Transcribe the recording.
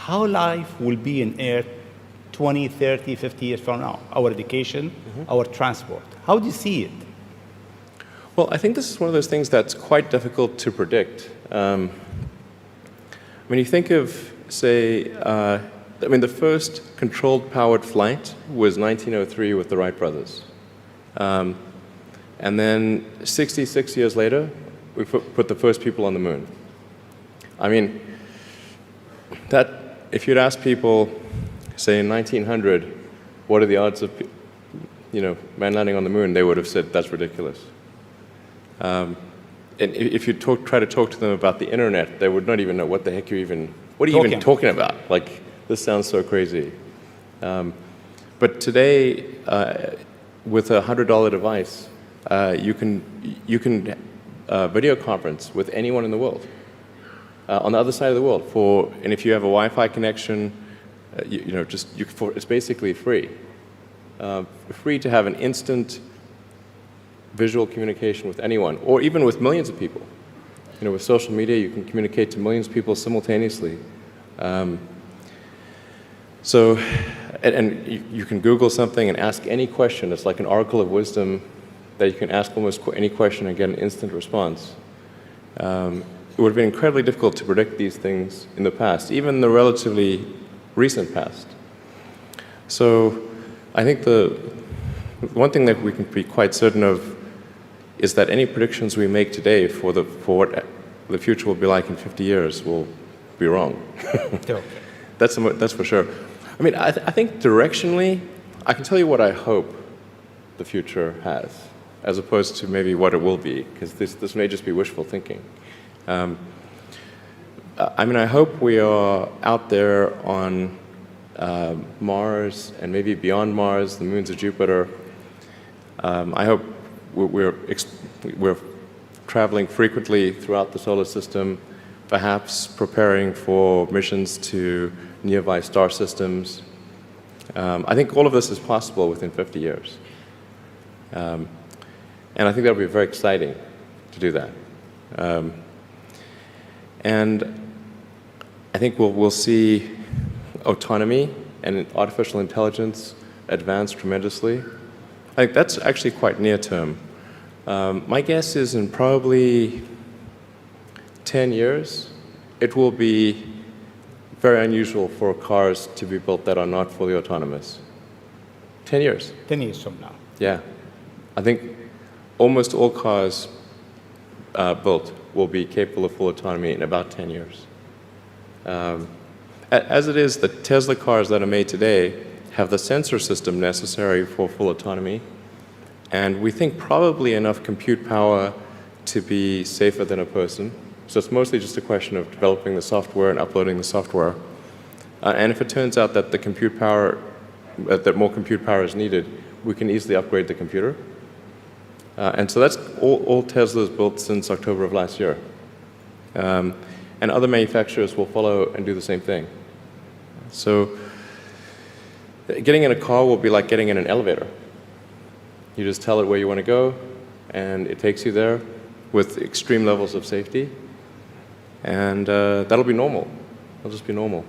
how life will be in Earth 20, 30, 50 years from now, our education, our transport. How do you see it? Well, I think this is one of those things that's quite difficult to predict. When you think of, say, the first controlled powered flight was 1903 with the Wright brothers. And then 66 years later, we put the first people on the moon. I mean, if you'd ask people, say in 1900, what are the odds of man landing on the moon, they would have said that's ridiculous. And if you try to talk to them about the internet, they would not even know what the heck what are you even talking about? Like, this sounds so crazy. But today, with a $100 device, you can video conference with anyone in the world, on the other side of the world. And if you have a Wi-Fi connection, it's basically free. Free to have an instant visual communication with anyone, or even with millions of people. With social media, you can communicate to millions of people simultaneously. And you can Google something and ask any question. It's like an oracle of wisdom that you can ask almost any question and get an instant response. It would have been incredibly difficult to predict these things in the past, even the relatively recent past. So I think the one thing that we can be quite certain of is that any predictions we make today for what the future will be like in 50 years will be wrong. That's for sure. I mean, I think directionally, I can tell you what I hope the future has, as opposed to maybe what it will be, because this may just be wishful thinking. I hope we are out there on Mars and maybe beyond Mars, the moons of Jupiter. I hope we're traveling frequently throughout the solar system, perhaps preparing for missions to nearby star systems. I think all of this is possible within 50 years. And I think that would be very exciting to do that. And I think we'll see autonomy and artificial intelligence advance tremendously. I think that's actually quite near term. My guess is in probably 10 years, it will be very unusual for cars to be built that are not fully autonomous. 10 years. 10 years from now. Yeah. I think almost all cars built will be capable of full autonomy in about 10 years. As it is, the Tesla cars that are made today have the sensor system necessary for full autonomy, and we think probably enough compute power to be safer than a person. So it's mostly just a question of developing the software and uploading the software. And if it turns out that the compute power, that more compute power is needed, we can easily upgrade the computer. And so that's all Tesla's built since October of last year. And other manufacturers will follow and do the same thing. So getting in a car will be like getting in an elevator. You just tell it where you want to go, and it takes you there with extreme levels of safety. And that'll be normal. It'll just be normal.